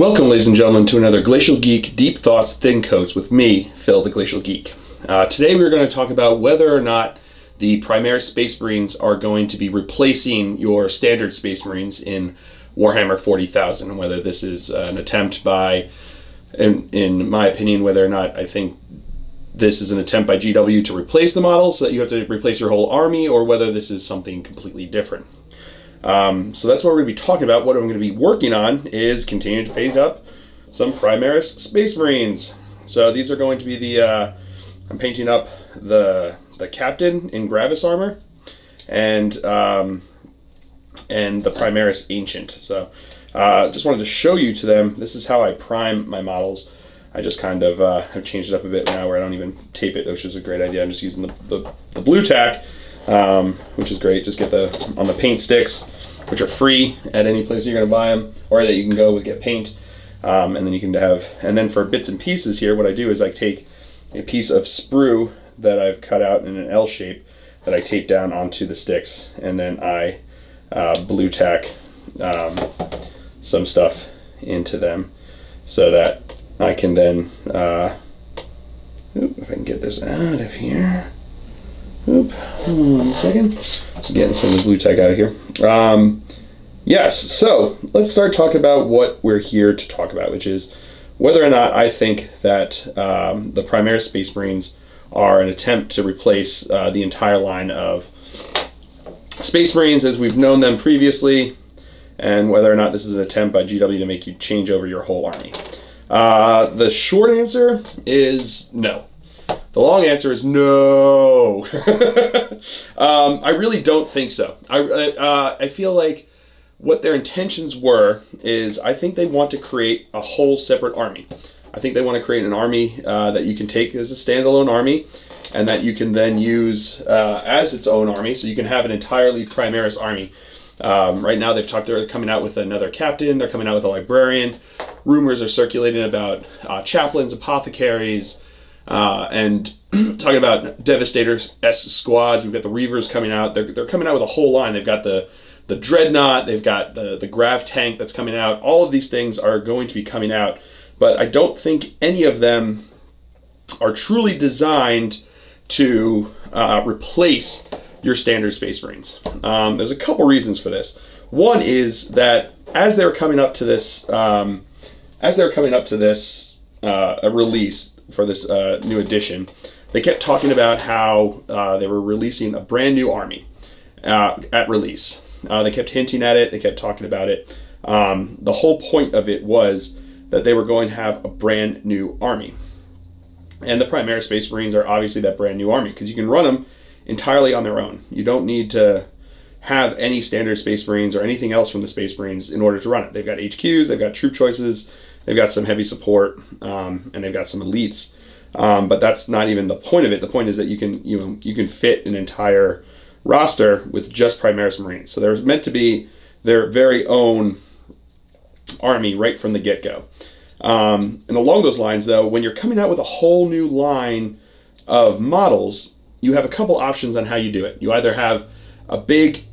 Welcome, ladies and gentlemen, to another Glacial Geek Deep Thoughts Thin Coats with me, Phil the Glacial Geek. Today we're going to talk about whether or not the Primaris Space Marines are going to be replacing your standard Space Marines in Warhammer 40,000, and whether this is an attempt by, in my opinion, whether or not I think this is an attempt by GW to replace the models, so that you have to replace your whole army, or whether this is something completely different. So that's what we're going to be talking about. What I'm going to be working on is continuing to paint up some Primaris Space Marines. So these are going to be the, I'm painting up the captain in Gravis armor and the Primaris Ancient. So just wanted to show you to them. This is how I prime my models. I just kind of have changed it up a bit now where I don't even tape it, which is a great idea. I'm just using the blue tack, which is great. Just get on the paint sticks, which are free at any place you're going to buy them, or that you can go get paint, and then you can have. And then for bits and pieces here, what I do is I take a piece of sprue that I've cut out in an L shape that I tape down onto the sticks, and then I blue tack some stuff into them so that I can then. If I can get this out of here. Oop, hold on a second. Just getting some of the blue tack out of here. Yes, so let's start talking about what we're here to talk about, which is whether or not I think that the Primaris Space Marines are an attempt to replace the entire line of Space Marines as we've known them previously, and whether or not this is an attempt by GW to make you change over your whole army. The short answer is no. The long answer is no. I really don't think so. I feel like what their intentions were is I think they want to create a whole separate army. I think they want to create an army that you can take as a standalone army and that you can then use as its own army, so you can have an entirely Primaris army. Right now they're coming out with another captain, they're coming out with a librarian. Rumors are circulating about chaplains, apothecaries, and talking about Devastator-esque squads. We've got the Reavers coming out. They're coming out with a whole line. They've got the Dreadnought. They've got the Grav tank that's coming out. All of these things are going to be coming out, but I don't think any of them are truly designed to replace your standard Space Marines. There's a couple reasons for this. One is that as they're coming up to this, a release for this new edition, they kept talking about how they were releasing a brand new army at release. They kept hinting at it, they kept talking about it. The whole point of it was that they were going to have a brand new army. And the Primaris Space Marines are obviously that brand new army, because you can run them entirely on their own. You don't need to have any standard Space Marines or anything else from the Space Marines in order to run it. They've got HQs, they've got troop choices, they've got some heavy support, and they've got some elites. But that's not even the point of it. The point is that you can fit an entire roster with just Primaris Marines. So they're meant to be their very own army right from the get-go. And along those lines, though, when you're coming out with a whole new line of models, you have a couple options on how you do it. You either have a big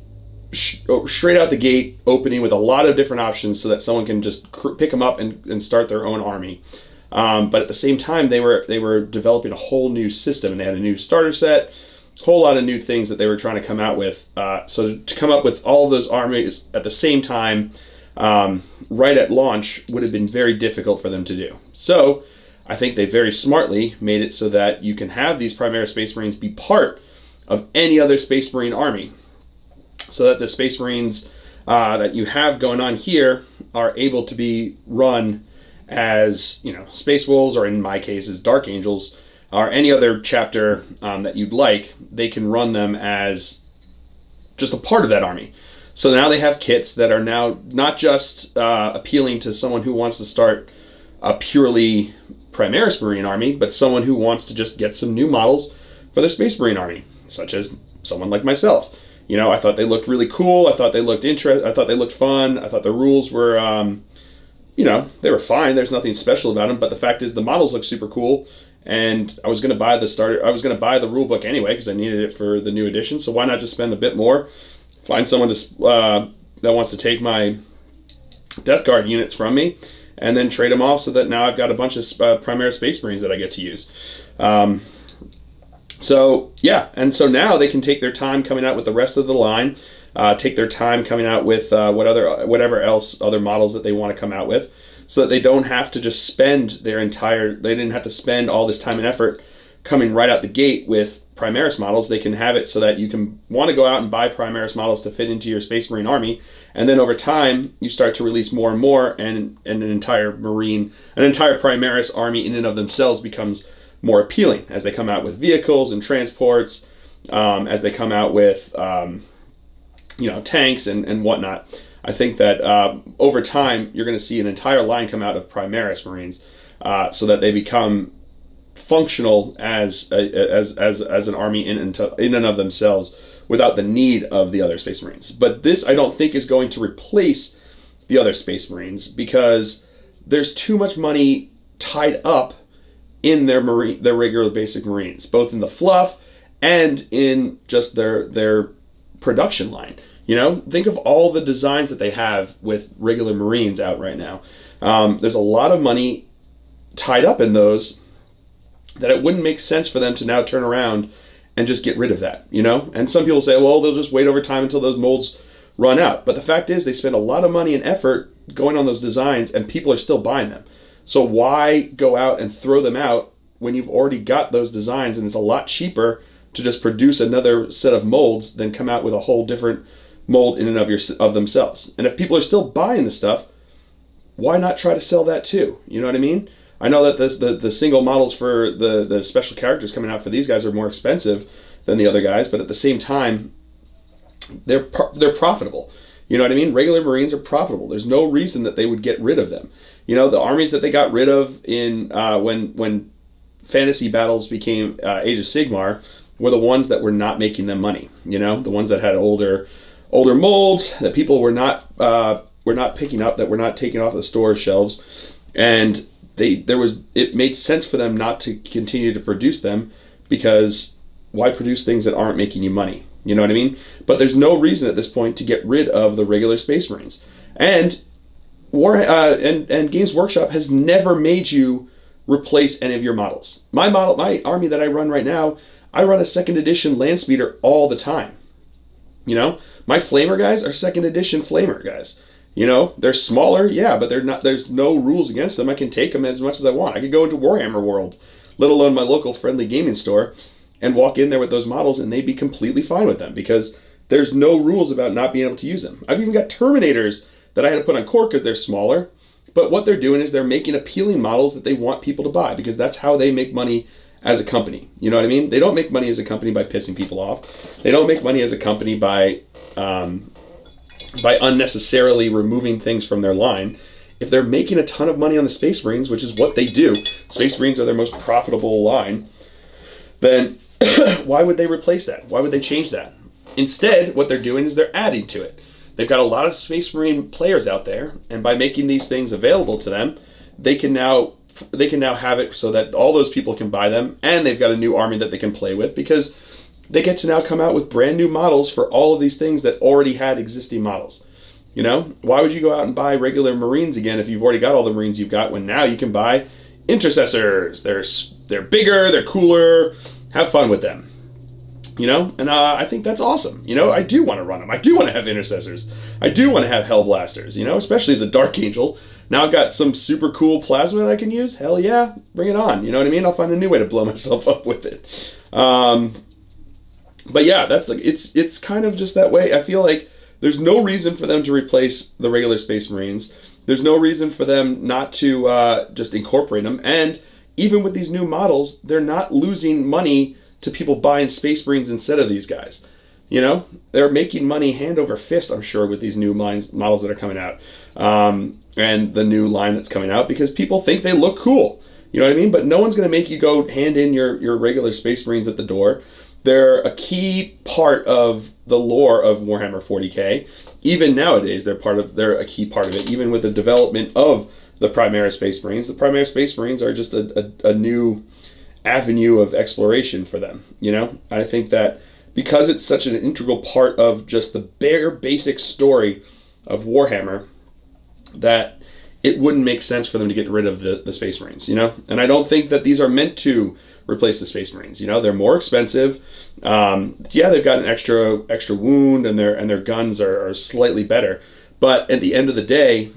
straight out the gate opening with a lot of different options so that someone can just pick them up and start their own army. But at the same time, they were developing a whole new system, and they had a new starter set, a whole lot of new things that they were trying to come out with. So to come up with all of those armies at the same time, right at launch, would have been very difficult for them to do. So I think they very smartly made it so that you can have these Primaris Space Marines be part of any other Space Marine army, so that the Space Marines that you have going on here are able to be run as, Space Wolves, or in my case as Dark Angels, or any other chapter that you'd like. They can run them as just a part of that army. So now they have kits that are now not just appealing to someone who wants to start a purely Primaris Marine army, but someone who wants to just get some new models for their Space Marine army, such as someone like myself. I thought they looked really cool. I thought they looked I thought they looked fun. I thought the rules were, they were fine. There's nothing special about them. But the fact is, the models look super cool. And I was going to buy the starter. I was going to buy the rule book anyway because I needed it for the new edition. So why not just spend a bit more? Find someone that wants to take my Death Guard units from me, and then trade them off so that now I've got a bunch of Primaris Space Marines that I get to use. So yeah, and so now they can take their time coming out with the rest of the line, take their time coming out with whatever else other models that they want to come out with, so that they don't have to just spend they didn't have to spend all this time and effort coming right out the gate with Primaris models. They can have it so that you can want to go out and buy Primaris models to fit into your Space Marine army, and then over time you start to release more and more, and an entire Primaris army in and of themselves becomes more appealing as they come out with vehicles and transports, as they come out with tanks and whatnot. I think that over time you're going to see an entire line come out of Primaris Marines, so that they become functional as an army in and of themselves, without the need of the other Space Marines. But this, I don't think, is going to replace the other Space Marines, because there's too much money tied up in their regular basic Marines, both in the fluff and in just their production line. Think of all the designs that they have with regular Marines out right now. There's a lot of money tied up in those that it wouldn't make sense for them to now turn around and just get rid of that, And some people say, well, they'll just wait over time until those molds run out. But the fact is, they spend a lot of money and effort going on those designs, and people are still buying them. So why go out and throw them out when you've already got those designs, and it's a lot cheaper to just produce another set of molds than come out with a whole different mold in and of themselves. And if people are still buying the stuff, why not try to sell that too? You know what I mean? I know that the single models for the special characters coming out for these guys are more expensive than the other guys, but at the same time, they're profitable. You know what I mean? Regular Marines are profitable. There's no reason that they would get rid of them. The armies that they got rid of in when fantasy battles became Age of Sigmar were the ones that were not making them money. The ones that had older molds that people were not picking up, that were not taking off the store shelves, and it made sense for them not to continue to produce them, because why produce things that aren't making you money? You know what I mean? But there's no reason at this point to get rid of the regular Space Marines. And Games Workshop has never made you replace any of your models. My army that I run right now, I run a 2nd edition land speeder all the time. My flamer guys are 2nd edition flamer guys. They're smaller, yeah, but there's no rules against them. I can take them as much as I want. I could go into Warhammer World, let alone my local friendly gaming store, and walk in there with those models, and they'd be completely fine with them, because there's no rules about not being able to use them. I've even got Terminators that I had to put on core because they're smaller, but what they're doing is they're making appealing models that they want people to buy, because that's how they make money as a company. You know what I mean? They don't make money as a company by pissing people off. They don't make money as a company by unnecessarily removing things from their line. If they're making a ton of money on the Space Marines, which is what they do, Space Marines are their most profitable line, then why would they replace that? Why would they change that? Instead, what they're doing is they're adding to it. They've got a lot of Space Marine players out there, and by making these things available to them, they can now have it so that all those people can buy them, and they've got a new army that they can play with, because they get to now come out with brand new models for all of these things that already had existing models. Why would you go out and buy regular Marines again if you've already got all the Marines you've got, when now you can buy intercessors? They're bigger, they're cooler, have fun with them. And I think that's awesome. I do want to run them. I do want to have intercessors. I do want to have hellblasters, especially as a Dark Angel. Now I've got some super cool plasma that I can use. Hell yeah, bring it on. You know what I mean? I'll find a new way to blow myself up with it. But yeah, that's it's kind of just that way. I feel like there's no reason for them to replace the regular Space Marines. There's no reason for them not to just incorporate them. And even with these new models, they're not losing money to people buying Space Marines instead of these guys. They're making money hand over fist, I'm sure, with these new models that are coming out. And the new line that's coming out, because people think they look cool. You know what I mean? But no one's going to make you go hand in your regular Space Marines at the door. They're a key part of the lore of Warhammer 40k. Even nowadays, they're a key part of it. Even with the development of the Primaris Space Marines, the Primaris Space Marines are just a new avenue of exploration for them. I think that because it's such an integral part of just the bare basic story of Warhammer, that it wouldn't make sense for them to get rid of the Space Marines, you know? And I don't think that these are meant to replace the Space Marines. You know, they're more expensive. Yeah, they've got an extra wound, and their guns are slightly better. But at the end of the day,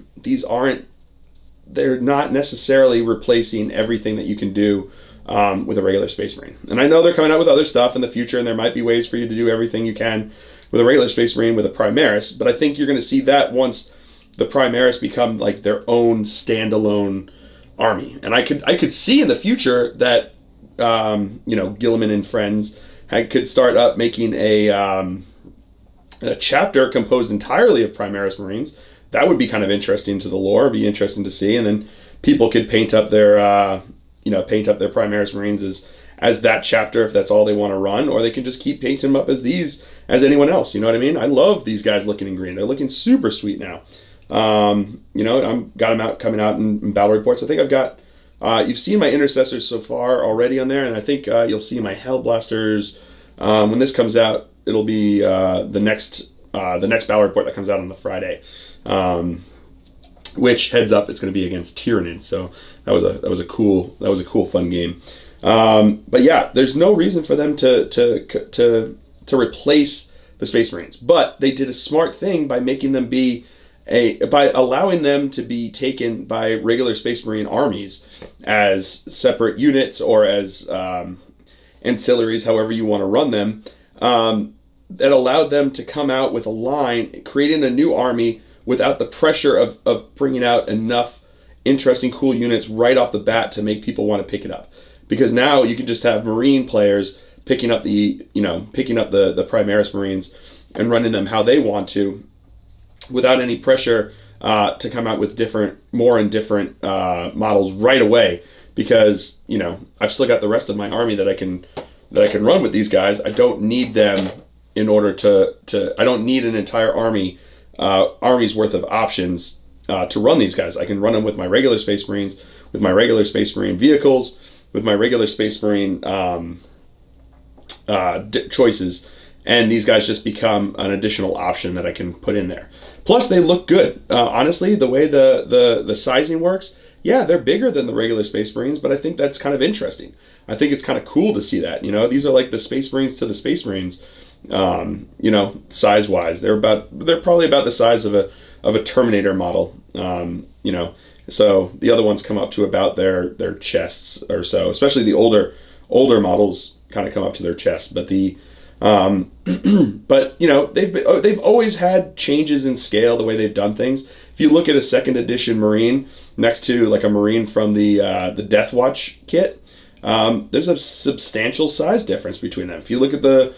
they're not necessarily replacing everything that you can do with a regular Space Marine. And I know they're coming out with other stuff in the future, and there might be ways for you to do everything you can with a regular Space Marine with a Primaris, but I think you're going to see that once the Primaris become like their own standalone army. And I could see in the future that you know, Gilliman and friends could start up making a chapter composed entirely of Primaris Marines. That would be kind of interesting to the lore, be interesting to see, and then people could paint up their Primaris Marines as that chapter if that's all they want to run, or they can just keep painting them up as anyone else. You know what I mean? I love these guys looking in green. They're looking super sweet now. You know, I've got them coming out in battle reports. I think I've got, you've seen my intercessors so far already on there, and I think you'll see my Hellblasters. When this comes out, it'll be the next battle report that comes out on the Friday. Which, heads up, it's going to be against Tyranids. So that was a cool fun game. But yeah, there's no reason for them to replace the Space Marines. But they did a smart thing by making them by allowing them to be taken by regular Space Marine armies as separate units or as ancillaries, however you want to run them. That allowed them to come out with a line, creating a new army without the pressure of bringing out enough interesting, cool units right off the bat to make people want to pick it up. Because now you can just have Marine players picking up the Primaris Marines and running them how they want to, without any pressure to come out with different models right away. Because, you know, I've still got the rest of my army that I can run with these guys. I don't need them in order to I don't need an entire army's worth of options to run these guys. I can run them with my regular Space Marines, with my regular Space Marine vehicles, with my regular Space Marine choices, and these guys just become an additional option that I can put in there. Plus, they look good. Honestly, the way the sizing works, yeah, they're bigger than the regular Space Marines, but I think that's kind of interesting. I think it's kind of cool to see that. You know, these are like the Space Marines to the Space Marines. You know, size-wise, they're probably about the size of a Terminator model. You know, so the other ones come up to about their chests or so. Especially the older models kind of come up to their chests. But but you know, they've always had changes in scale the way they've done things. If you look at a 2nd edition Marine next to like a Marine from the Death Watch kit, there's a substantial size difference between them. If you look at a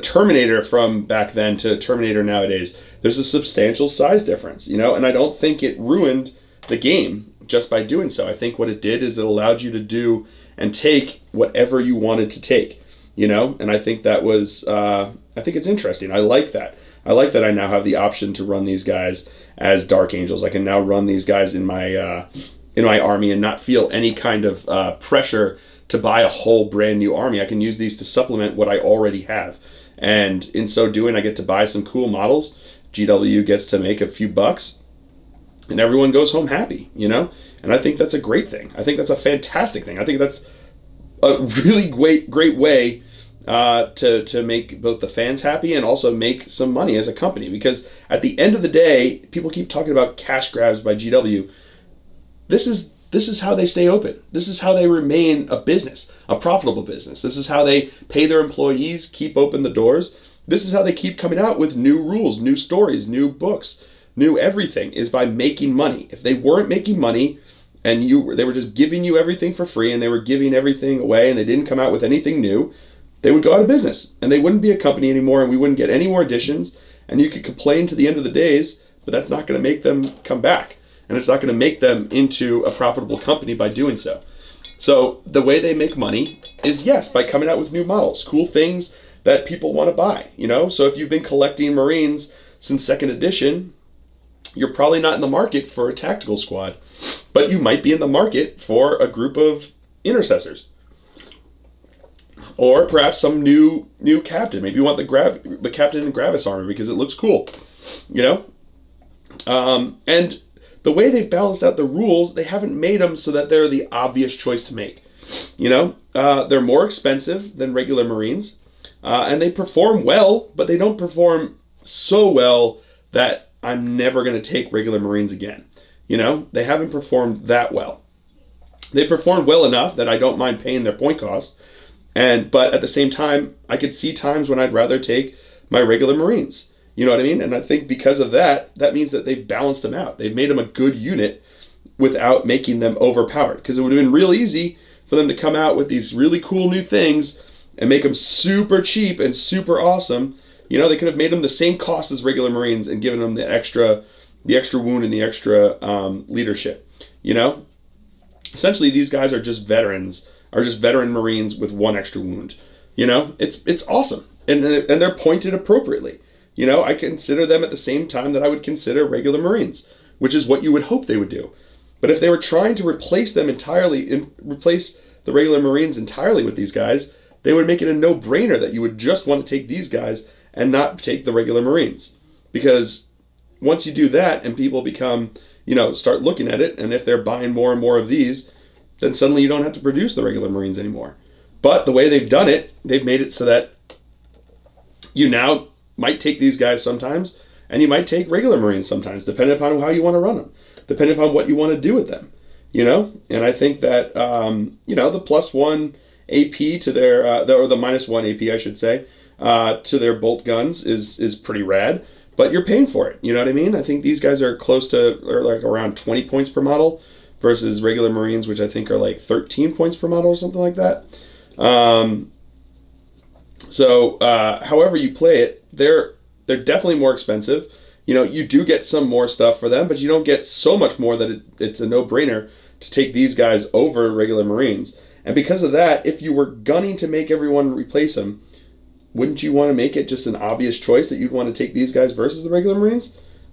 Terminator from back then to Terminator nowadays, there's a substantial size difference, you know, and I don't think it ruined the game just by doing so. I think what it did is it allowed you to do and take whatever you wanted to take, you know, and I think that was, I think it's interesting. I like that. I like that I now have the option to run these guys as Dark Angels. I can now run these guys in my army and not feel any kind of pressure to buy a whole brand new army. I can use these to supplement what I already have. And in so doing, I get to buy some cool models. GW gets to make a few bucks, and everyone goes home happy, you know? And I think that's a great thing. I think that's a fantastic thing. I think that's a really great way to make both the fans happy and also make some money as a company. Because at the end of the day, people keep talking about cash grabs by GW. This is how they stay open. This is how they remain a business, a profitable business. This is how they pay their employees, keep open the doors. This is how they keep coming out with new rules, new stories, new books, new everything, is by making money. If they weren't making money and they were just giving you everything for free and they were giving everything away and they didn't come out with anything new, they would go out of business and they wouldn't be a company anymore and we wouldn't get any more editions, and you could complain to the end of the days, but that's not going to make them come back. And it's not going to make them into a profitable company by doing so. So the way they make money is, yes, by coming out with new models, cool things that people want to buy, you know? So if you've been collecting Marines since 2nd edition, you're probably not in the market for a tactical squad, but you might be in the market for a group of intercessors. Or perhaps some new captain. Maybe you want the captain in Gravis armor because it looks cool, you know? And the way they've balanced out the rules, they haven't made them so that they're the obvious choice to make. You know, they're more expensive than regular Marines, and they perform well, but they don't perform so well that I'm never going to take regular Marines again. You know, they haven't performed that well. They performed well enough that I don't mind paying their point cost, but at the same time, I could see times when I'd rather take my regular Marines. You know what I mean? And I think because of that, that means that they've balanced them out. They've made them a good unit without making them overpowered. Because it would have been real easy for them to come out with these really cool new things and make them super cheap and super awesome. You know, they could have made them the same cost as regular Marines and given them the extra wound and the extra leadership. You know, essentially these guys are just veteran Marines with one extra wound. You know, it's awesome, and they're pointed appropriately. You know, I consider them at the same time that I would consider regular Marines, which is what you would hope they would do. But if they were trying to replace them entirely, replace the regular Marines entirely with these guys, they would make it a no-brainer that you would just want to take these guys and not take the regular Marines. Because once you do that and people become, you know, start looking at it, and if they're buying more and more of these, then suddenly you don't have to produce the regular Marines anymore. But the way they've done it, they've made it so that you now might take these guys sometimes, and you might take regular Marines sometimes, depending upon how you want to run them, depending upon what you want to do with them, you know? And I think that, you know, the +1 AP to their, or the -1 AP, I should say, to their bolt guns is pretty rad, but you're paying for it, you know what I mean? I think these guys are close to, or like around 20 points per model versus regular Marines, which I think are like 13 points per model or something like that. However you play it, they're definitely more expensive. You know, you do get some more stuff for them, but you don't get so much more that it's a no-brainer to take these guys over regular Marines. And because of that, if you were gunning to make everyone replace them, wouldn't you want to make it just an obvious choice that you'd want to take these guys versus the regular Marines?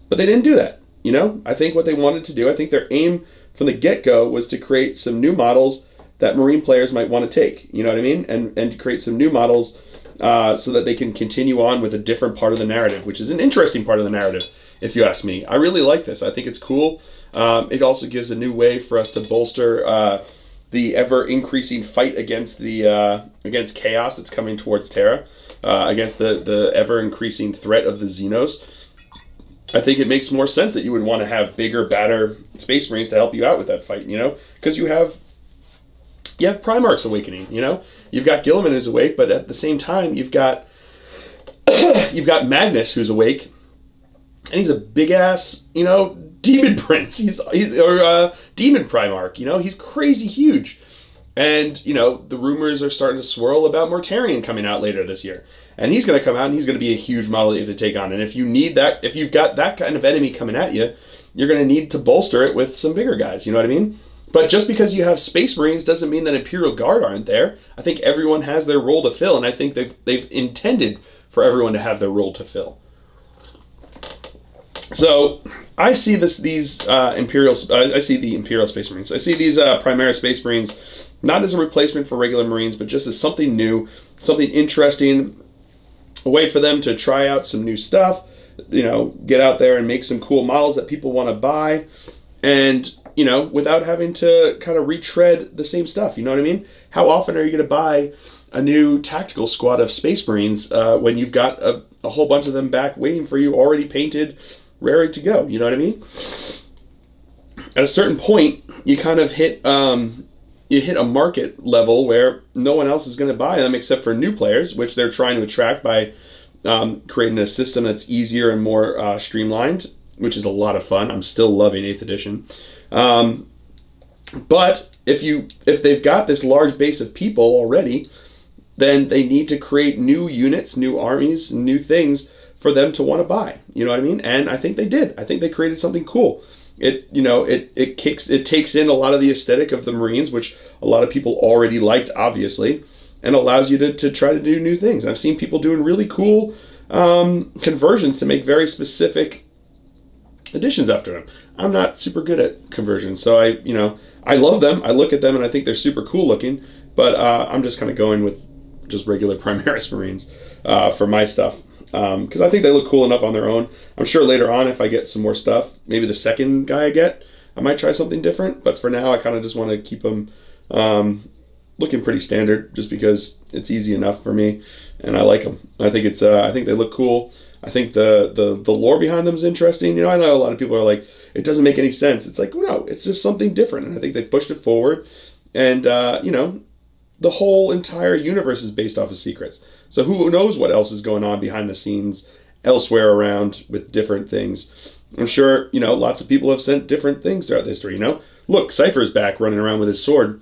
But they didn't do that. You know, I think what they wanted to do, I think their aim from the get-go was to create some new models that Marine players might want to take. You know what I mean? And to create some new models so that they can continue on with a different part of the narrative, which is an interesting part of the narrative, if you ask me. I really like this. I think it's cool. It also gives a new way for us to bolster the ever-increasing fight against against chaos that's coming towards Terra, against the ever-increasing threat of the Xenos. I think it makes more sense that you would want to have bigger, badder Space Marines to help you out with that fight, you know? Because you have Primaris awakening, you know? You've got Gilliman who's awake, but at the same time, you've got Magnus who's awake, and he's a big-ass, you know, demon prince. He's demon Primarch, you know? He's crazy huge. And, you know, the rumors are starting to swirl about Mortarion coming out later this year. And he's going to come out, and he's going to be a huge model that you have to take on. And if you need that, if you've got that kind of enemy coming at you, you're going to need to bolster it with some bigger guys, you know what I mean? But just because you have Space Marines doesn't mean that Imperial Guard aren't there. I think everyone has their role to fill, and I think they've intended for everyone to have their role to fill. So I see I see the Imperial Space Marines. I see these Primaris Space Marines not as a replacement for regular Marines, but just as something new, something interesting, a way for them to try out some new stuff, you know, get out there and make some cool models that people want to buy, and, you know, without having to kind of retread the same stuff, you know what I mean? How often are you going to buy a new tactical squad of Space Marines when you've got a whole bunch of them back waiting for you, already painted, ready to go, you know what I mean? At a certain point, you kind of hit a market level where no one else is going to buy them except for new players, which they're trying to attract by creating a system that's easier and more streamlined, which is a lot of fun. I'm still loving 8th edition. But if they've got this large base of people already, then they need to create new units, new armies, new things for them to want to buy. You know what I mean? And I think they did. I think they created something cool. It takes in a lot of the aesthetic of the Marines, which a lot of people already liked, obviously, and allows you to try to do new things. I've seen people doing really cool conversions to make very specific additions after them. I'm not super good at conversions, so I love them. I look at them and I think they're super cool looking, but I'm just kind of going with just regular Primaris Marines for my stuff. because I think they look cool enough on their own. I'm sure later on, if I get some more stuff, maybe the second guy I get, I might try something different. But for now, I kind of just want to keep them looking pretty standard, just because it's easy enough for me, and I like them. I think I think they look cool. I think the lore behind them is interesting. I know a lot of people are like, it doesn't make any sense. It's like, no, it's just something different, and I think they pushed it forward. And the whole entire universe is based off of secrets. So who knows what else is going on behind the scenes elsewhere around with different things. I'm sure, lots of people have sent different things throughout history, Look, Cypher's back running around with his sword.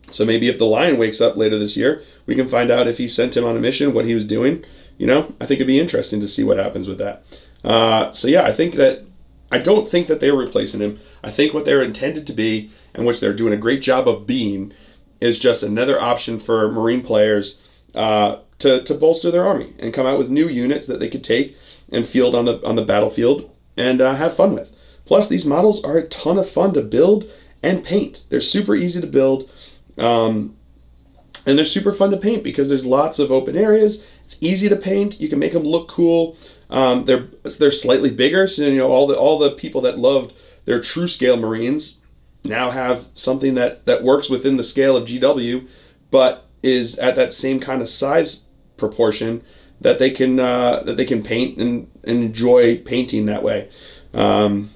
So maybe if the Lion wakes up later this year, we can find out if he sent him on a mission, what he was doing. I think it'd be interesting to see what happens with that. So yeah, I don't think that they're replacing him. I think what they're intended to be, and which they're doing a great job of being, is just another option for Marine players to bolster their army and come out with new units that they could take and field on the battlefield and have fun with. Plus, these models are a ton of fun to build and paint. They're super easy to build, and they're super fun to paint because there's lots of open areas. It's easy to paint. You can make them look cool. They're slightly bigger, so all the people that loved their true scale Marines now have something that works within the scale of GW, but is at that same kind of size proportion that they can paint and enjoy painting that way. I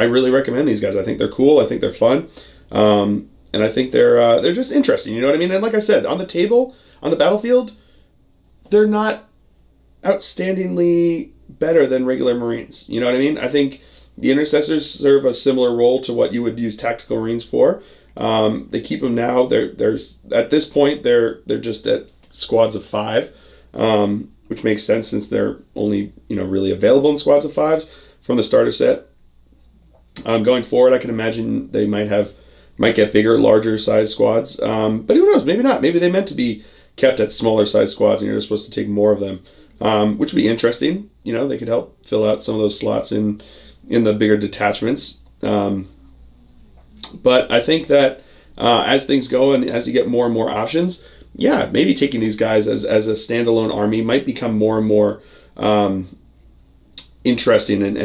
really recommend these guys. I think they're cool. I think they're fun, and I think they're just interesting. You know what I mean? And like I said, on the table, on the battlefield, they're not outstandingly better than regular Marines. You know what I mean? I think the Intercessors serve a similar role to what you would use Tactical Marines for. They keep them now. There's at this point they're just at squads of 5, which makes sense since they're only really available in squads of 5 from the starter set. Going forward, I can imagine they might get bigger, larger size squads. But who knows? Maybe not. Maybe they meant to be kept at smaller size squads, and you're supposed to take more of them, which would be interesting. They could help fill out some of those slots in the bigger detachments. But I think that as things go and as you get more and more options, yeah, maybe taking these guys as a standalone army might become more and more interesting and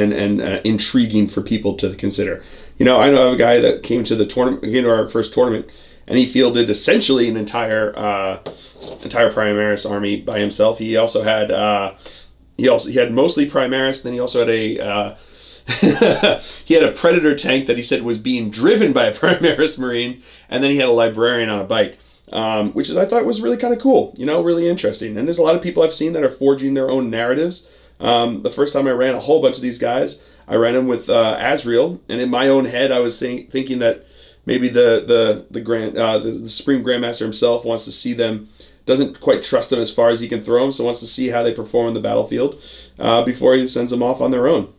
intriguing for people to consider. I know of a guy that came to the tournament, our first tournament, and he fielded essentially an entire Primaris army by himself. He also had he had mostly Primaris. Then he also had he had a Predator tank that he said was being driven by a Primaris Marine, and then he had a Librarian on a bike, which I thought was really kind of cool. Really interesting. And there's a lot of people I've seen that are forging their own narratives. The first time I ran a whole bunch of these guys, I ran them with Azrael, and in my own head, I was thinking that maybe the Supreme Grandmaster himself wants to see them, doesn't quite trust them as far as he can throw them, so wants to see how they perform in the battlefield before he sends them off on their own.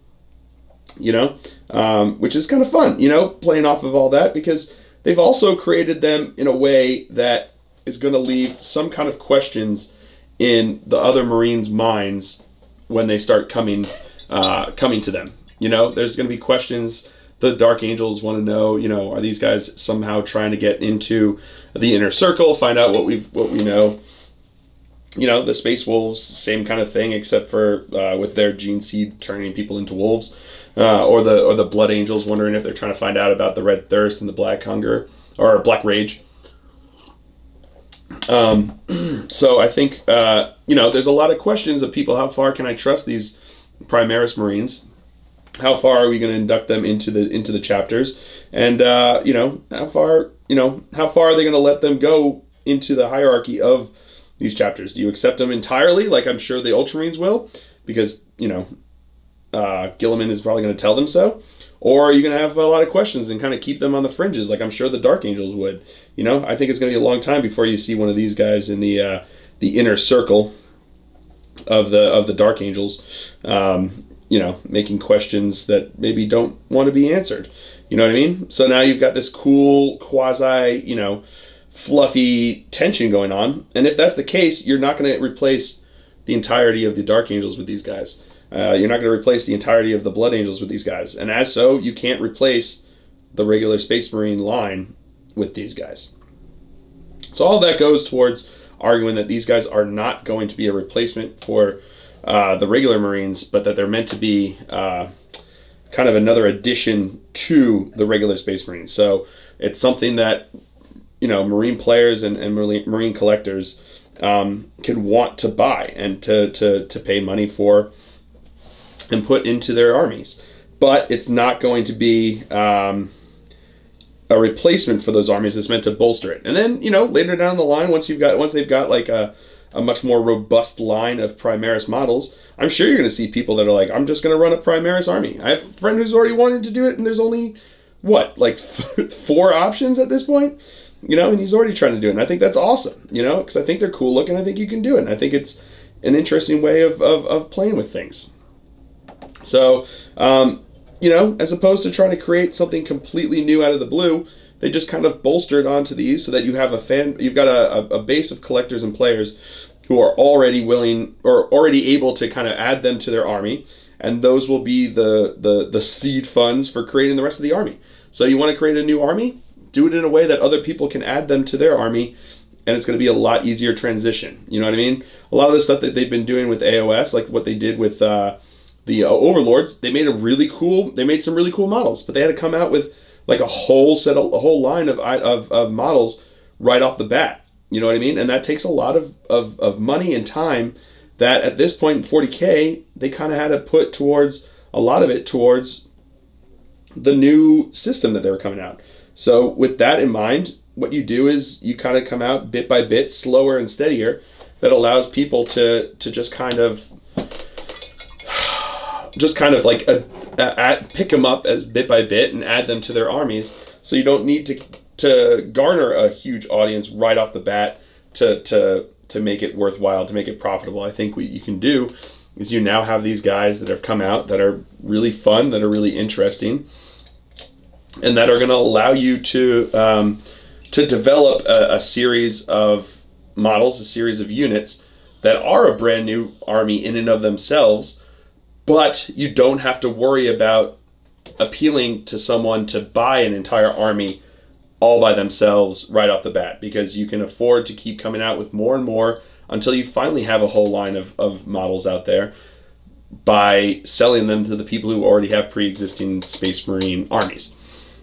Which is kind of fun, playing off of all that, because they've also created them in a way that is going to leave some kind of questions in the other Marines' minds when they start coming to them. There's going to be questions. The Dark Angels want to know, are these guys somehow trying to get into the inner circle, find out what we know? The Space Wolves, same kind of thing, except for with their gene seed turning people into wolves, or the Blood Angels wondering if they're trying to find out about the Red Thirst and the Black Hunger or Black Rage. So I think there's a lot of questions of people. How far can I trust these Primaris Marines? How far are we going to induct them into the chapters? And how far are they going to let them go into the hierarchy of these chapters? Do you accept them entirely, like I'm sure the Ultramarines will, because Gilliman is probably going to tell them so? Or are you going to have a lot of questions and kind of keep them on the fringes, like I'm sure the Dark Angels would? I think it's going to be a long time before you see one of these guys in the inner circle of the Dark Angels, making questions that maybe don't want to be answered. You know what I mean? So now you've got this cool quasi, fluffy tension going on. And if that's the case, you're not going to replace the entirety of the Dark Angels with these guys. You're not going to replace the entirety of the Blood Angels with these guys. And as so, you can't replace the regular Space Marine line with these guys. So all that goes towards arguing that these guys are not going to be a replacement for the regular Marines, but that they're meant to be kind of another addition to the regular Space Marines. So it's something that, you know, Marine players and Marine collectors can want to buy and to pay money for and put into their armies. But it's not going to be a replacement for those armies. It's meant to bolster it. And then, you know, later down the line, once they've got like a much more robust line of Primaris models, I'm sure you're going to see people that are like, I'm just going to run a Primaris army. I have a friend who's already wanted to do it, and there's only, what, like 4 options at this point? You know, and he's already trying to do it. And I think that's awesome, you know, because I think they're cool looking. I think you can do it. And I think it's an interesting way of playing with things. So, you know, as opposed to trying to create something completely new out of the blue, they just kind of bolstered onto these so that you have you've got a base of collectors and players who are already willing or already able to kind of add them to their army, and those will be the seed funds for creating the rest of the army. So you want to create a new army? Do it in a way that other people can add them to their army, and it's going to be a lot easier transition. You know what I mean? A lot of the stuff that they've been doing with AOS, like what they did with the Overlords, they made some really cool models, but they had to come out with like a whole line of models right off the bat. You know what I mean? And that takes a lot of money and time that at this point in 40K, they kind of had to put towards a lot of it towards the new system that they were coming out. So with that in mind, what you do is you kind of come out bit by bit, slower and steadier, that allows people to just kind of like pick them up as bit by bit and add them to their armies. So you don't need to garner a huge audience right off the bat to make it worthwhile, to make it profitable. I think what you can do is you now have these guys that have come out that are really fun, that are really interesting, and that are going to allow you to develop a series of models, a series of units that are a brand new army in and of themselves, but you don't have to worry about appealing to someone to buy an entire army all by themselves right off the bat, because you can afford to keep coming out with more and more until you finally have a whole line of models out there by selling them to the people who already have pre-existing Space Marine armies.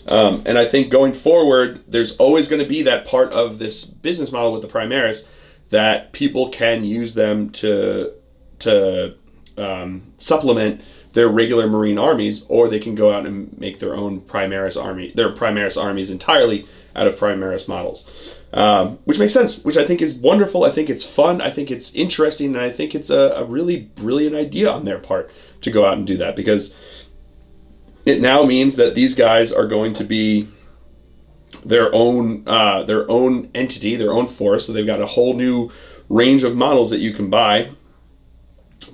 And I think going forward, there's always going to be that part of this business model with the Primaris that people can use them to supplement their regular Marine armies, or they can go out and make their own Primaris army, their Primaris armies entirely out of Primaris models, which makes sense, which I think is wonderful. I think it's fun. I think it's interesting. And I think it's a really brilliant idea on their part to go out and do that, because it now means that these guys are going to be their own entity, their own force. So they've got a whole new range of models that you can buy,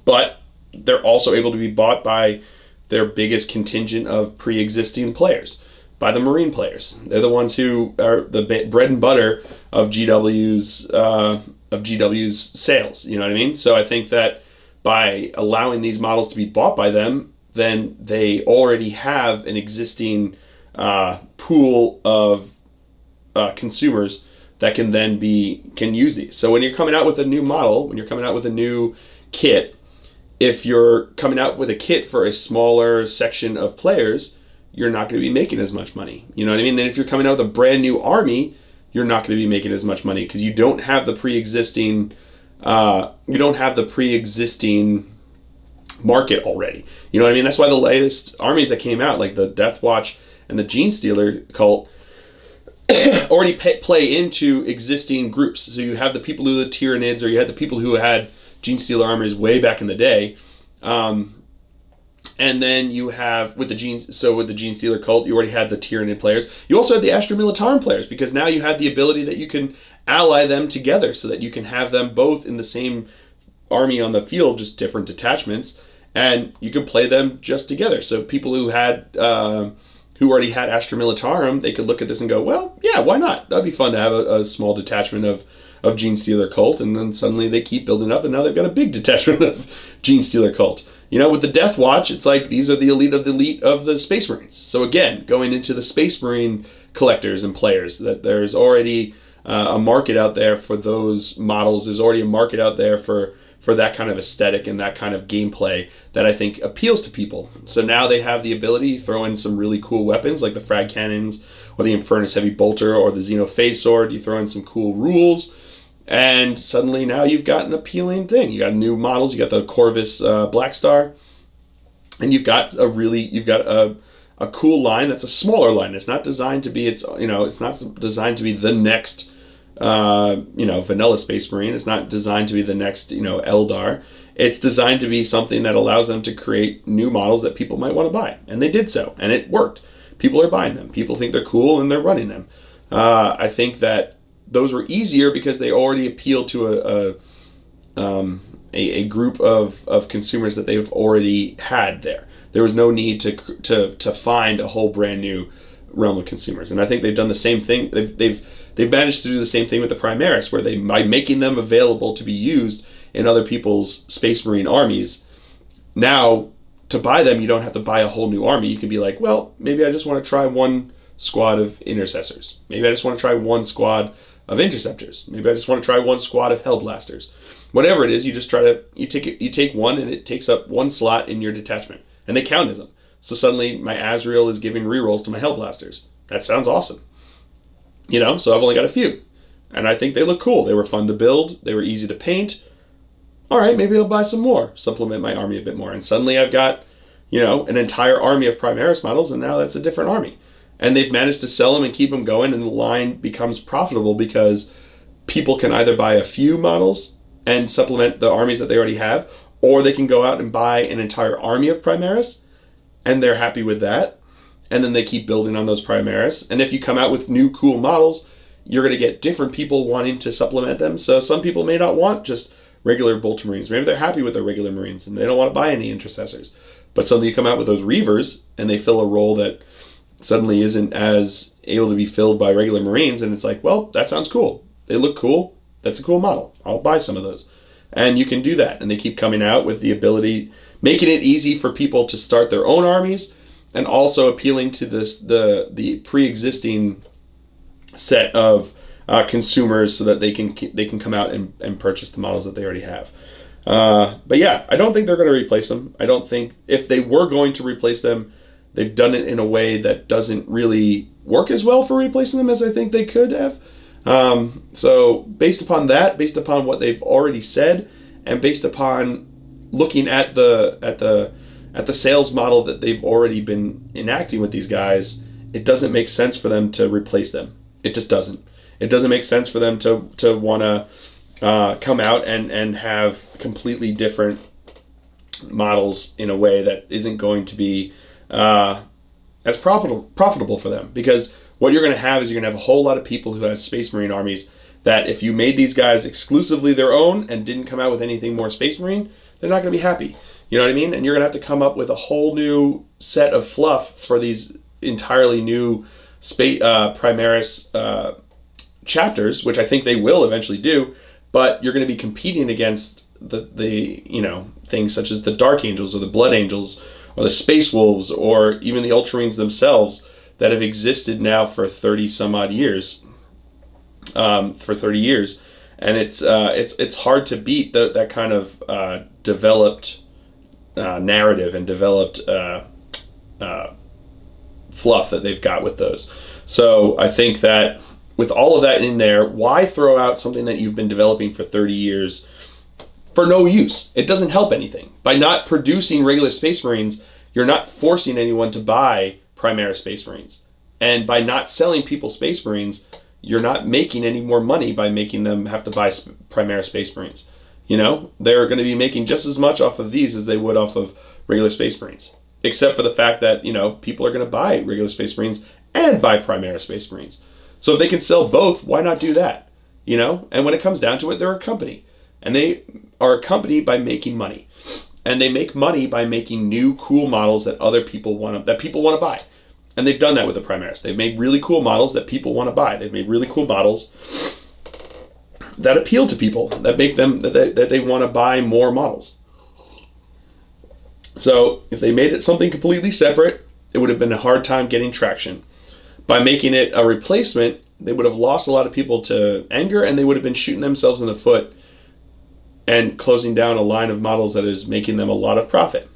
but they're also able to be bought by their biggest contingent of pre-existing players, by the Marine players. They're the ones who are the bread and butter of GW's sales. You know what I mean? So I think that by allowing these models to be bought by them, then they already have an existing pool of consumers that can then can use these. So when you're coming out with a new model, when you're coming out with a new kit, if you're coming out with a kit for a smaller section of players, you're not going to be making as much money. You know what I mean? And if you're coming out with a brand new army, you're not going to be making as much money because you don't have the pre-existing market already. You know what I mean? That's why the latest armies that came out, like the Death Watch and the Gene Stealer cult, already play into existing groups. So you have the people who are the Tyranids, or you had the people who had Gene Stealer armies way back in the day. And then you have with the Gene Stealer cult, you already had the Tyranid players. You also had the Astra Militarum players, because now you had the ability that you can ally them together so that you can have them both in the same army on the field, just different detachments, and you can play them just together. So people who had who already had Astra Militarum, they could look at this and go, well, yeah, why not? That'd be fun to have a small detachment of Gene Stealer cult, and then suddenly they keep building up, and now they've got a big detachment of Gene Stealer cult. You know, with the Death Watch, it's like these are the elite of the Space Marines. So again, going into the Space Marine collectors and players, that there's already a market out there for those models. There's already a market out there for that kind of aesthetic and that kind of gameplay that I think appeals to people. So now they have the ability to throw in some really cool weapons like the frag cannons or the Infernus heavy bolter or the Xeno phase sword. You throw in some cool rules, and suddenly now you've got an appealing thing. You got new models. You got the Corvus Black Star, and you've got a cool line that's a smaller line. It's not designed to be it's not designed to be the next vanilla Space Marine. It's not designed to be the next Eldar. It's designed to be something that allows them to create new models that people might want to buy, and they did so, and it worked. People are buying them. People think they're cool, and they're running them. I think that those were easier because they already appeal to a group of consumers that they've already had there. There was no need to find a whole brand new realm of consumers, and I think they've done the same thing. They've managed to do the same thing with the Primaris, where by making them available to be used in other people's Space Marine armies. Now, to buy them, you don't have to buy a whole new army. You can be like, well, maybe I just want to try one squad of intercessors. Maybe I just want to try one squad of interceptors. Maybe I just want to try one squad of hellblasters. Whatever it is, you take one, and it takes up one slot in your detachment, and they count as them. So suddenly my Azrael is giving rerolls to my hellblasters. That sounds awesome. So I've only got a few, and I think they look cool. They were fun to build. They were easy to paint. All right, maybe I'll buy some more, supplement my army a bit more, and suddenly I've got an entire army of Primaris models, and now that's a different army. And they've managed to sell them and keep them going, and the line becomes profitable because people can either buy a few models and supplement the armies that they already have, or they can go out and buy an entire army of Primaris, and they're happy with that, and then they keep building on those Primaris. And if you come out with new cool models, you're going to get different people wanting to supplement them. So some people may not want just regular Bolter Marines. Maybe they're happy with their regular Marines, and they don't want to buy any Intercessors. But suddenly you come out with those Reavers, and they fill a role that suddenly isn't as able to be filled by regular Marines, and it's like, well, that sounds cool. They look cool. That's a cool model. I'll buy some of those. And you can do that, and they keep coming out with the ability, making it easy for people to start their own armies, and also appealing to the pre-existing set of consumers so that they can come out and purchase the models that they already have. But yeah, I don't think they're going to replace them. I don't think, if they were going to replace them, they've done it in a way that doesn't really work as well for replacing them as I think they could have. So based upon that, based upon what they've already said, and based upon looking at the sales model that they've already been enacting with these guys, it doesn't make sense for them to replace them. It just doesn't. It doesn't make sense for them to want to come out and have completely different models in a way that isn't going to be as profitable for them. Because what you're going to have is you're going to have a whole lot of people who have Space Marine armies that if you made these guys exclusively their own and didn't come out with anything more Space Marine, they're not going to be happy. You know what I mean? And you're going to have to come up with a whole new set of fluff for these entirely new Primaris chapters, which I think they will eventually do, but you're going to be competing against the things such as the Dark Angels or the Blood Angels or the Space Wolves or even the Ultramarines themselves that have existed now for 30 some odd years. And it's hard to beat that kind of developed narrative and developed fluff that they've got with those. So I think that with all of that in there, why throw out something that you've been developing for 30 years for no use? It doesn't help anything. By not producing regular Space Marines, you're not forcing anyone to buy Primaris Space Marines. And by not selling people Space Marines, you're not making any more money by making them have to buy Primaris Space Marines. They're going to be making just as much off of these as they would off of regular Space Marines. Except for the fact that, people are going to buy regular Space Marines and buy Primaris Space Marines. So if they can sell both, why not do that? And when it comes down to it, they're a company. And they are a company by making money. And they make money by making new cool models that people want to buy. And they've done that with the Primaris. They've made really cool models that people want to buy. They've made really cool models that appeal to people, that make them that they want to buy more models. So if they made it something completely separate, it would have been a hard time getting traction. By making it a replacement, they would have lost a lot of people to anger, and they would have been shooting themselves in the foot and closing down a line of models that is making them a lot of profit.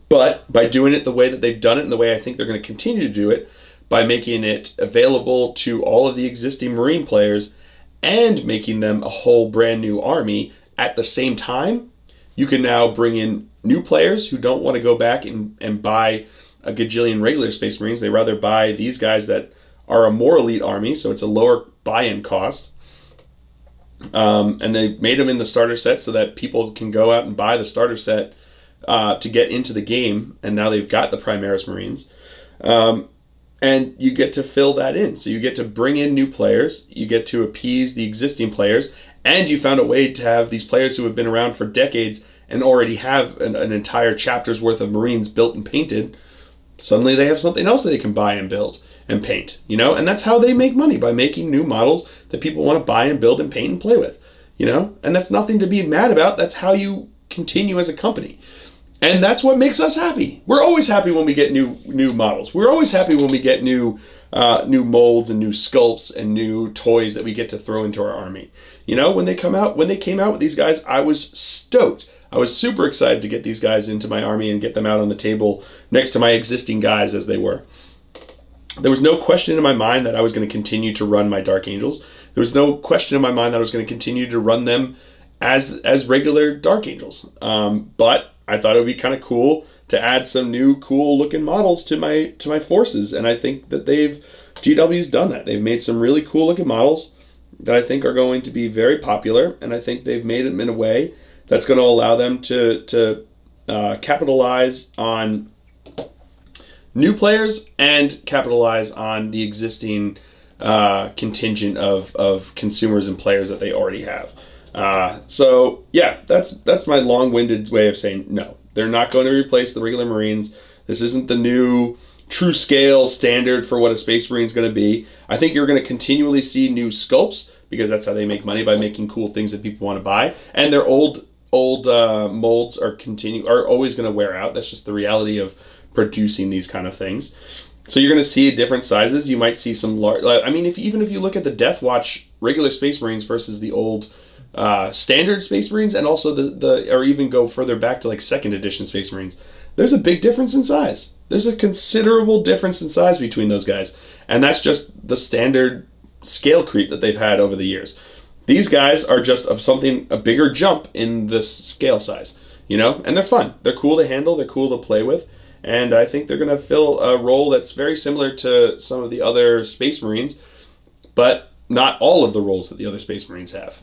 But by doing it the way that they've done it, and the way I think they're going to continue to do it, by making it available to all of the existing Marine players and making them a whole brand new army at the same time, you can now bring in new players who don't want to go back and buy a gajillion regular Space Marines. They rather buy these guys that are a more elite army, so it's a lower buy-in cost. And they made them in the starter set so that people can go out and buy the starter set to get into the game, and now they've got the Primaris Marines. And you get to fill that in. So you get to bring in new players, you get to appease the existing players, and you found a way to have these players who have been around for decades and already have an entire chapter's worth of Marines built and painted. Suddenly they have something else that they can buy and build and paint, you know? And that's how they make money, by making new models that people want to buy and build and paint and play with, you know? And that's nothing to be mad about. That's how you continue as a company. And that's what makes us happy. We're always happy when we get new models. We're always happy when we get new molds and new sculpts and new toys that we get to throw into our army. You know, when they came out with these guys, I was stoked. I was super excited to get these guys into my army and get them out on the table next to my existing guys as they were. There was no question in my mind that I was going to continue to run my Dark Angels. There was no question in my mind that I was going to continue to run them as regular Dark Angels. But I thought it would be kind of cool to add some new cool looking models to my forces, and I think that GW's done that. They've made some really cool looking models that I think are going to be very popular, and I think they've made them in a way that's going to allow them to capitalize on new players and capitalize on the existing contingent of consumers and players that they already have. So yeah, that's my long-winded way of saying no. They're not going to replace the regular Marines. This isn't the new true scale standard for what a Space Marine is going to be. I think you're going to continually see new sculpts, because that's how they make money, by making cool things that people want to buy. And their old molds are always going to wear out. That's just the reality of producing these kind of things. So you're going to see different sizes. You might see some large. I mean, even if you look at the Death Watch regular Space Marines versus the old standard Space Marines, and also or even go further back to like 2nd edition Space Marines, there's a big difference in size. There's a considerable difference in size between those guys, and that's just the standard scale creep that they've had over the years. These guys are just a bigger jump in the scale size, you know, and they're fun. They're cool to handle. They're cool to play with, and I think they're going to fill a role that's very similar to some of the other Space Marines, but not all of the roles that the other Space Marines have.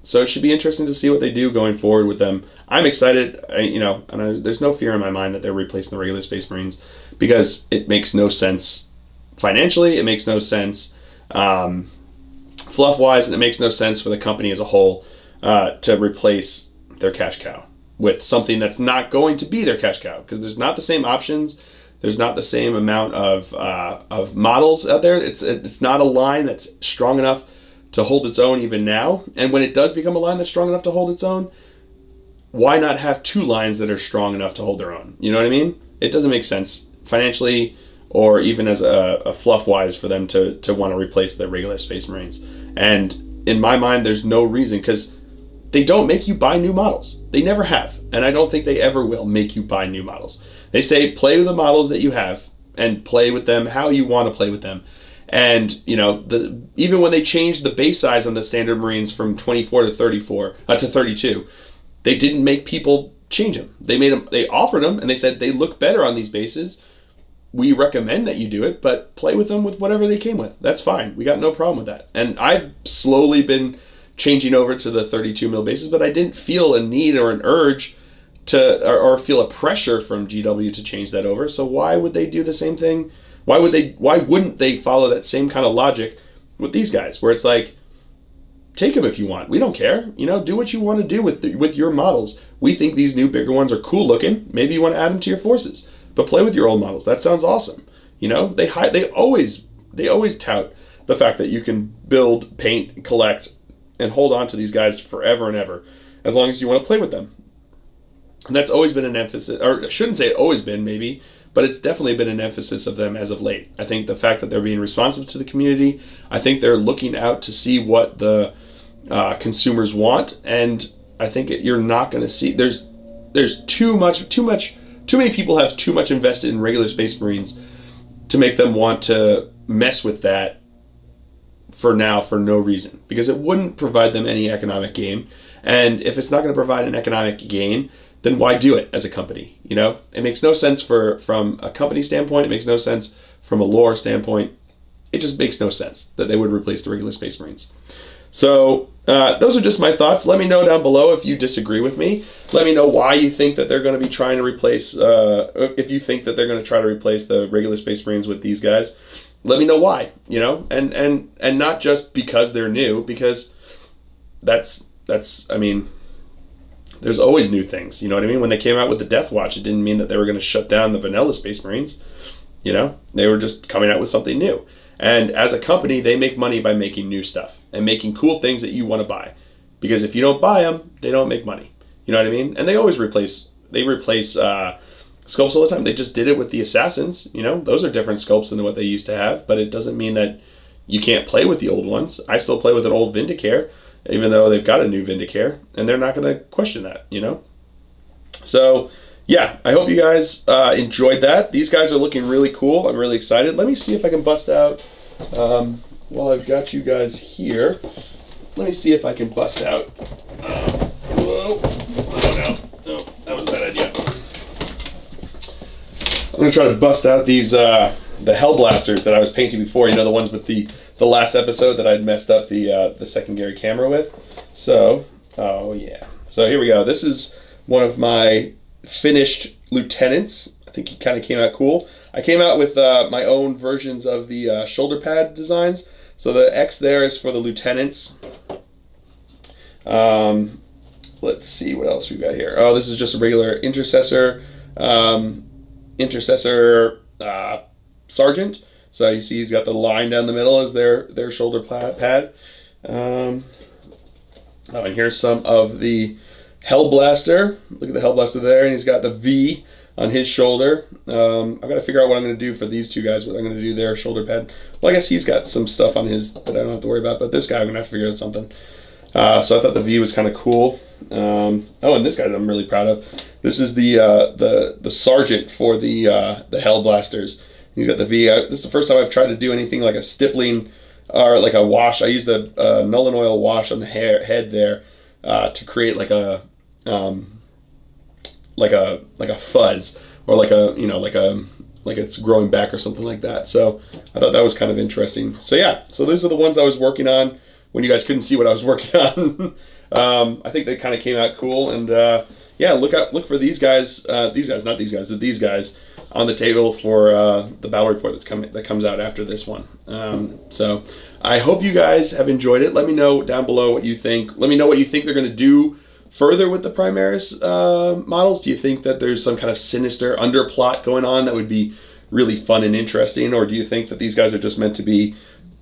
So it should be interesting to see what they do going forward with them. I'm excited, there's no fear in my mind that they're replacing the regular Space Marines, because it makes no sense financially, it makes no sense fluff-wise, and it makes no sense for the company as a whole to replace their cash cow with something that's not going to be their cash cow, because there's not the same options. There's not the same amount of models out there. It's not a line that's strong enough to hold its own even now. And when it does become a line that's strong enough to hold its own, why not have 2 lines that are strong enough to hold their own? You know what I mean? It doesn't make sense financially, or even as a fluff-wise, for them to want to replace the regular Space Marines. And in my mind, there's no reason, because they don't make you buy new models. They never have. And I don't think they ever will make you buy new models. They say play with the models that you have and play with them how you want to play with them. And, you know, even when they changed the base size on the standard Marines from 24 to 34 to 32, they didn't make people change them. They offered them, and they said they look better on these bases. We recommend that you do it, but play with them with whatever they came with. That's fine. We got no problem with that. And I've slowly been changing over to the 32 mil bases, but I didn't feel a need or an urge or feel a pressure from GW to change that over. So why would they do the same thing? Why wouldn't they follow that same kind of logic with these guys, where it's like, take them if you want. We don't care. You know, do what you want to do with your models. We think these new bigger ones are cool looking. Maybe you want to add them to your forces, but play with your old models. That sounds awesome. You know, they always tout the fact that you can build, paint, collect, and hold on to these guys forever and ever, as long as you want to play with them. And that's always been an emphasis, or I shouldn't say always been, maybe, but it's definitely been an emphasis of them as of late. I think the fact that they're being responsive to the community, I think they're looking out to see what the consumers want, and I think you're not going to see there's too many people have too much invested in regular Space Marines to make them want to mess with that for now for no reason, because it wouldn't provide them any economic gain. And if it's not going to provide an economic gain, then why do it as a company? You know, it makes no sense from a company standpoint. It makes no sense from a lore standpoint. It just makes no sense that they would replace the regular Space Marines. So those are just my thoughts. Let me know down below if you disagree with me. Let me know why you think that they're going to be trying to replace, if you think that they're going to try to replace the regular Space Marines with these guys. Let me know why, you know, and not just because they're new, because that's I mean, there's always new things, you know what I mean? When they came out with the Death Watch, it didn't mean that they were going to shut down the vanilla Space Marines, you know? They were just coming out with something new. And as a company, they make money by making new stuff and making cool things that you want to buy. Because if you don't buy them, they don't make money. You know what I mean? And they always replace sculpts all the time. They just did it with the Assassins, you know? Those are different sculpts than what they used to have, but it doesn't mean that you can't play with the old ones. I still play with an old Vindicare, even though they've got a new Vindicare, and they're not going to question that, you know? So, yeah, I hope you guys enjoyed that. These guys are looking really cool. I'm really excited. Let me see if I can bust out, while I've got you guys here, let me see if I can bust out. Whoa. Oh, no, that was a bad idea. I'm going to try to bust out these, the Hellblasters that I was painting before, you know, the ones with the last episode that I'd messed up the secondary camera with. So, oh yeah. So here we go. This is one of my finished lieutenants. I think he kind of came out cool. I came out with my own versions of the shoulder pad designs. So the X there is for the lieutenants. Let's see what else we've got here. Oh, this is just a regular intercessor, sergeant. So you see he's got the line down the middle as their shoulder pad. Oh, and here's some of the Hellblaster. Look at the Hellblaster there, and he's got the V on his shoulder. I've got to figure out what I'm going to do for these two guys, what I'm going to do their shoulder pad. Well, I guess he's got some stuff on his that I don't have to worry about, but this guy I'm going to have to figure out something. So I thought the V was kind of cool. Oh, and this guy that I'm really proud of. This is the sergeant for the Hellblasters. He's got the V. This is the first time I've tried to do anything like a stippling or like a wash. I used a Nuln Oil wash on the head there to create like a fuzz, or like it's growing back or something like that. So I thought that was kind of interesting. So yeah, so those are the ones I was working on when you guys couldn't see what I was working on. I think they kind of came out cool, and yeah, look for these guys, not these guys, but these guys on the table for the battle report that comes out after this one. So I hope you guys have enjoyed it. Let me know down below what you think. Let me know what you think they're going to do further with the Primaris models. Do you think that there's some kind of sinister underplot going on that would be really fun and interesting, or do you think that these guys are just meant to be,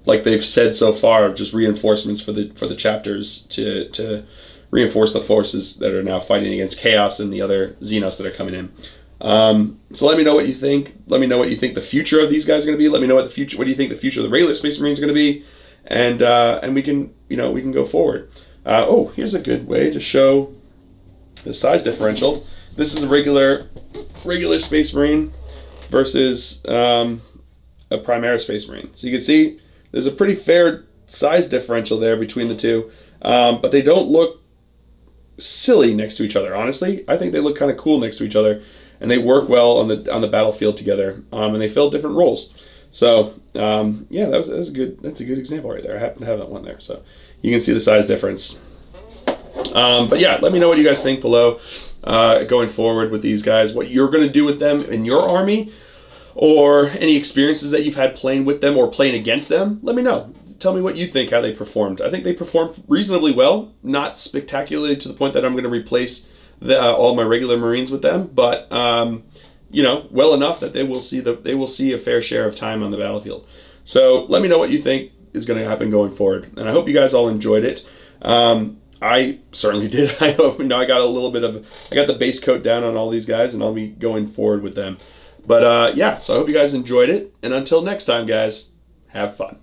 like they've said so far, just reinforcements for the chapters to reinforce the forces that are now fighting against Chaos and the other Xenos that are coming in? So let me know what you think. Let me know what you think the future of these guys are going to be. Let me know what do you think the future of the regular Space Marines are going to be, and we can go forward. Oh, here's a good way to show the size differential. This is a regular Space Marine versus a Primaris Space Marine. So you can see there's a pretty fair size differential there between the two, but they don't look silly next to each other. Honestly, I think they look kind of cool next to each other, and they work well on the battlefield together, and they fill different roles. So yeah, that's a good example right there. I happen to have that one there, so you can see the size difference. But yeah, let me know what you guys think below going forward with these guys, what you're going to do with them in your army, or any experiences that you've had playing with them or playing against them. Let me know. Tell me what you think, how they performed. I think they performed reasonably well, not spectacularly to the point that I'm going to replace all my regular Marines with them, but you know, well enough that they will see a fair share of time on the battlefield. So let me know what you think is going to happen going forward, and I hope you guys all enjoyed it. I certainly did. I hope, I got the base coat down on all these guys, and I'll be going forward with them. But yeah, so I hope you guys enjoyed it. And until next time, guys, have fun.